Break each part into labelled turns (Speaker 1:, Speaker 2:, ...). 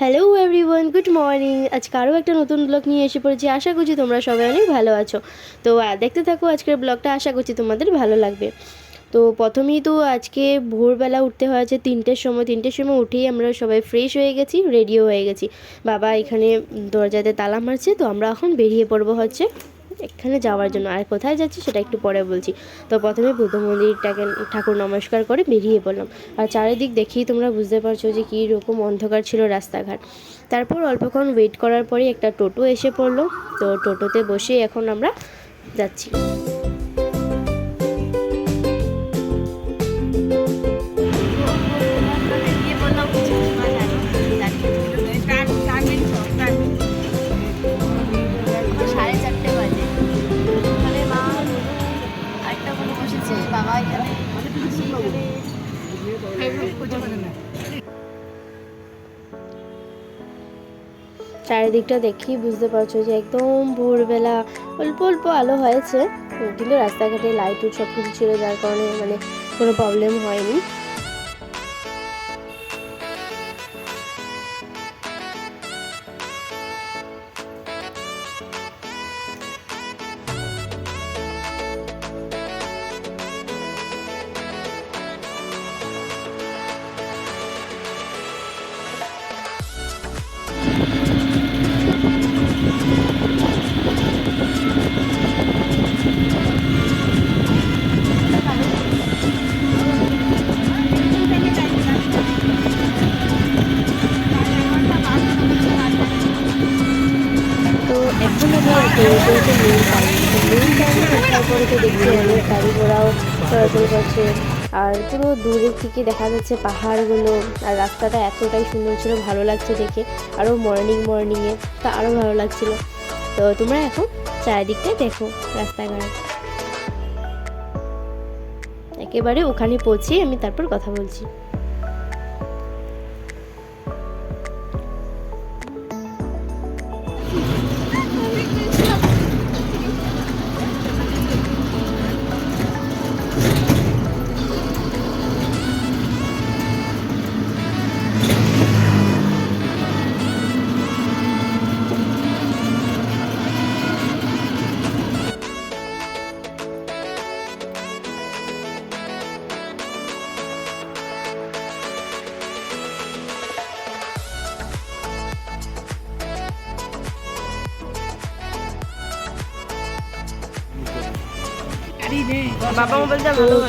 Speaker 1: Hello everyone, good morning. আজকে আরও একটা নতুন ব্লগ নিয়ে এসে পড়েছি। আশা করছি তোমরা সবাই অনেক ভালো আছো। তো দেখতে থাকো আজকের ব্লগটা, আশা করছি তোমাদের ভালো লাগবে। তো প্রথমেই তো আজকে ভোরবেলা উঠতে হয়েছে 3টের সময় উঠেই আমরা সবাই ফ্রেশ হয়ে গেছি, রেডিও হয়ে গেছি। বাবা এখানে দরজাতে তালা মারছে, তো আমরা এখন বেরিয়ে পড়বো হচ্ছে এখানে যাওয়ার জন্য। আর কোথায় যাচ্ছি সেটা একটু পরে বলছি। তো প্রথমে বুদ্ধ মন্দিরটাকে ঠাকুর নমস্কার করে বেরিয়ে পড়লাম। আর চারিদিক দেখেই তোমরা বুঝতে পারছো যে কী রকম অন্ধকার ছিল রাস্তাঘাট। তারপর অল্পক্ষণ ওয়েট করার পরে একটা টোটো এসে পড়লো। তো টোটোতে বসে এখন আমরা যাচ্ছি। চারিদিকটা দেখেই বুঝতে পারছো যে একদম ভোরবেলা অল্প অল্প আলো হয়েছে, কিন্তু রাস্তাঘাটে লাইট উট সব কিছু ছিল, যার কারণে কোনো প্রবলেম হয়নি। এখন আমরা বেরোতে মেন টাউন। তো মেন টাউনে আসার পরে তো দেখছি অনেক গাড়ি ঘোড়াও চলাচল করছে, আর পুরো দূরের থেকে দেখা যাচ্ছে পাহাড়গুলো। আর রাস্তাটা এতটাই সুন্দর ছিল, ভালো লাগছে দেখে। আরও মর্নিংয়ে তা আরও ভালো লাগছিল। তো তোমরা এখন চারিদিকটায় দেখো রাস্তাঘাট। একেবারে ওখানে পৌঁছে আমি তারপর কথা বলছি।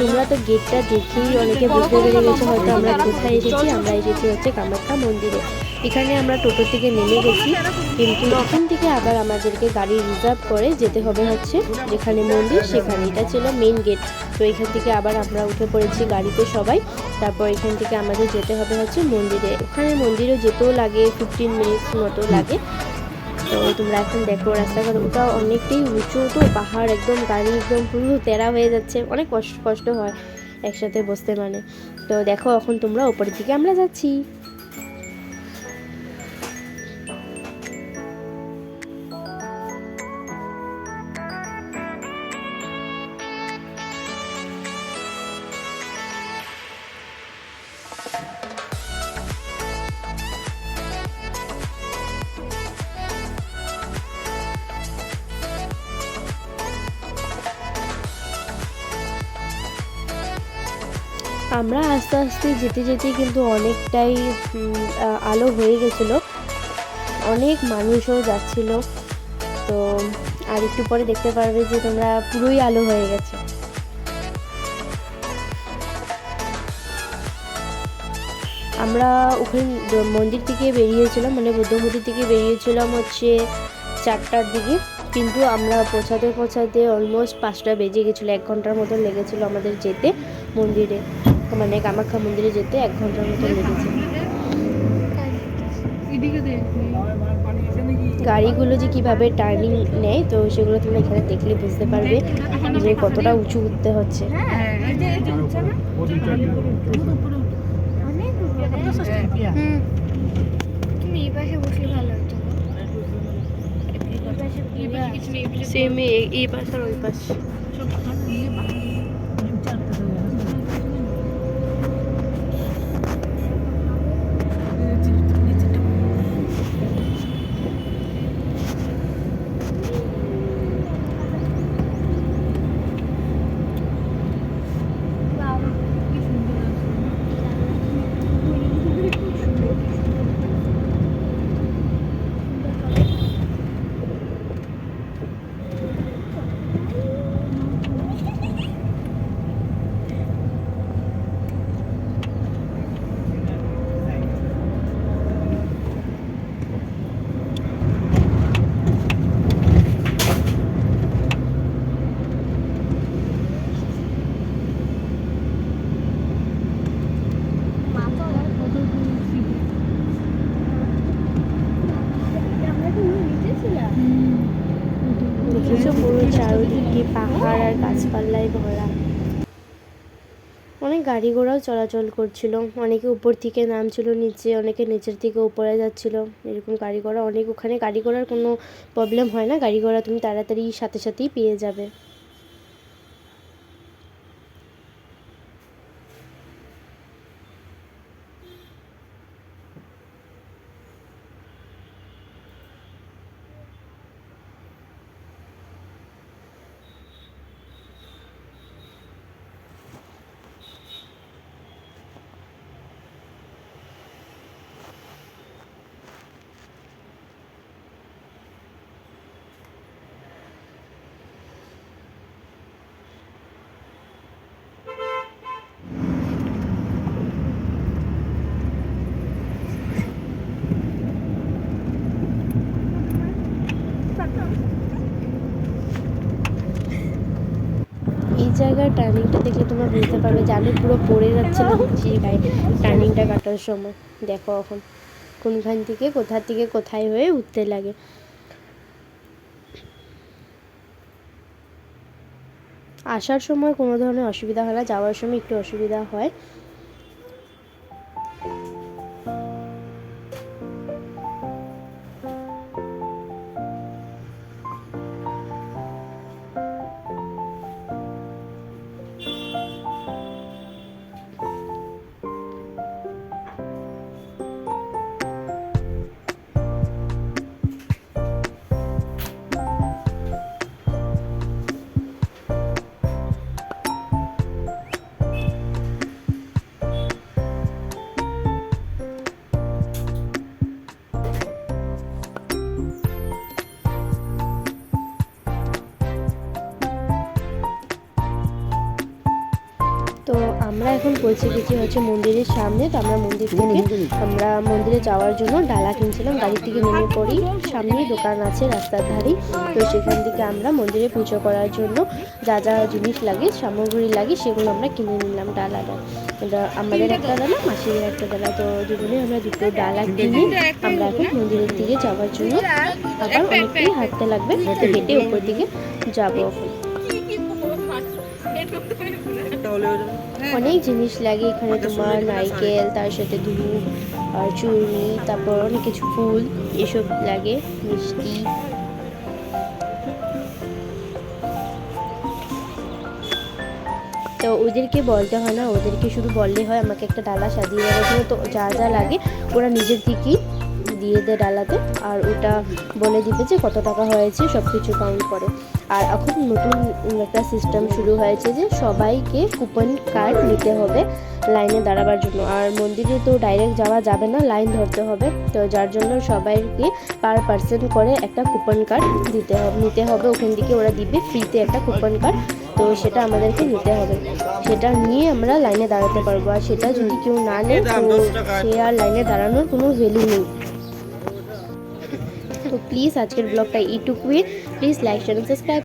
Speaker 1: তোমরা তো গেটটা দেখেই অনেকে বুঝতে পেরে গেছো হয়তো আমরা কোথায় এসেছি। আমরা এসেছি হচ্ছে কামাখ্যা মন্দিরে। এখানে আমরা টোটো থেকে নেমে গেছি, কিন্তু এখান থেকে আবার আমাদেরকে গাড়ি রিজার্ভ করে যেতে হবে হচ্ছে যেখানে মন্দির সেখানে। এটা ছিল মেন গেট। তো এখান থেকে আবার আমরা উঠে পড়েছি গাড়িতে সবাই। তারপর এখান থেকে আমাদের যেতে হবে হচ্ছে মন্দিরে। ওখানে মন্দিরে যেতেও লাগে 15 মিনিটস মতো লাগে। তো তোমরা এখন দেখো রাস্তাঘাট, ওটা অনেকটাই উঁচু, তো পাহাড় একদম, গাড়ি একদম পুরো তেরা হয়ে যাচ্ছে, অনেক কষ্ট হয় একসাথে বসতে তো দেখো এখন তোমরা ওপরের দিকে আমরা যাচ্ছি। আমরা আস্তে আস্তে যেতে যেতে কিন্তু অনেকটাই আলো হয়ে গেছিলো, অনেক মানুষও যাচ্ছিল। তো আর একটু পরে দেখতে পারবে যে তোমরা পুরোই আলো হয়ে গেছে। আমরা ওখানে মন্দির থেকে বেরিয়েছিলাম, বুদ্ধ মন্দির থেকে বেরিয়েছিলাম হচ্ছে 4টার দিকে, কিন্তু আমরা পৌঁছাতে অলমোস্ট 5টা বেজে গেছিলো। 1 ঘন্টার মতন লেগেছিলো আমাদের যেতে মন্দিরে, কামাখ্যা মন্দিরে যেতে 1 ঘন্টার মতন লেগেছে। গাড়িগুলো যে কীভাবে টার্নিং নেয়, তো সেগুলো তোমরা এখানে দেখলে বুঝতে পারবে যে কতটা উঁচু উঠতে হচ্ছে। সেম এই পাশ আর ওই পাশ। চারিদিকে পাহাড় আর গাছপালায় ভরা। অনেক গাড়ি ঘোড়াও চলাচল করছিল, অনেকে উপর থেকে নামছিল নিচে, অনেকে নিচের থেকে উপরে যাচ্ছিল, এরকম গাড়ি ঘোড়া অনেক। ওখানে গাড়ি ঘোড়ার কোনো প্রবলেম হয় না, গাড়ি ঘোড়া তুমি তাড়াতাড়ি সাথে সাথেই পেয়ে যাবে। এই জায়গার টার্নিংটা দেখলে তোমরা বুঝতে পারবে যে আমি পুরো পড়ে যাচ্ছিলাম নিচের গায়ে টার্নিংটা কাটার সময়। দেখো এখন কোনখান থেকে কোথায় হয়ে উঠতে লাগে। আসার সময় কোনো ধরনের অসুবিধা হয় না, যাওয়ার সময় একটু অসুবিধা হয়। তো আমরা এখন পৌঁছে গেছি হচ্ছে মন্দিরের সামনে। তো আমরা মন্দিরে যাওয়ার জন্য ডালা কিনছিলাম, গাড়ি থেকে নেমে পড়ি, সামনেই দোকান আছে রাস্তার ধারেই। তো সেখান থেকে আমরা মন্দিরে পুজো করার জন্য যা যা জিনিস লাগে, সামগ্রী লাগে, সেগুলো আমরা কিনে নিলাম। ডালাটা আমাদের একটা ডালা, মাসির একটা ডালা, তো দুজনে আমরা দুটো ডালা কিনে আমরা এখন মন্দিরের দিকে যাওয়ার জন্য, আবার অনেকটাই হাঁটতে লাগবে, তো হেঁটে উপর দিকে যাবো এখন। অনেক জিনিস লাগে এখানে, তোমার নারকেল, তার সাথে ধূপ আর চূর্ণি, তারপর অনেক কিছু ফুল এসব লাগে, মিষ্টি। তো ওদেরকে বলতে হয় না, ওদেরকে শুধু বললে হয় আমাকে একটা ডালা সাজিয়ে দেওয়ার জন্য। তো যা যা লাগে ওরা নিজের থেকেই দিয়ে দেয় ডালাতে, আর ওটা বলে দিবে যে কত টাকা হয়েছে, সব কিছু কাউন্ট করে। আর এখন নতুন একটা সিস্টেম শুরু হয়েছে যে সবাইকে কুপন কার্ড নিতে হবে লাইনে দাঁড়াবার জন্য। আর মন্দিরে তো ডাইরেক্ট যাওয়া যাবে না, লাইন ধরতে হবে। তো যার জন্য সবাইকে পার পার্সন করে একটা কুপন কার্ড নিতে হবে। ওখান থেকে ওরা দিবে ফ্রিতে একটা কুপন কার্ড, তো সেটা আমাদেরকে নিতে হবে। সেটা নিয়ে আমরা লাইনে দাঁড়াতে পারবো। আর সেটা যদি কেউ না নেয় তো সে আর লাইনে দাঁড়ানোর কোনো ভ্যালু নেই। তো প্লিজ আজকের ব্লগটা এইটুকুই। Please like share subscribe.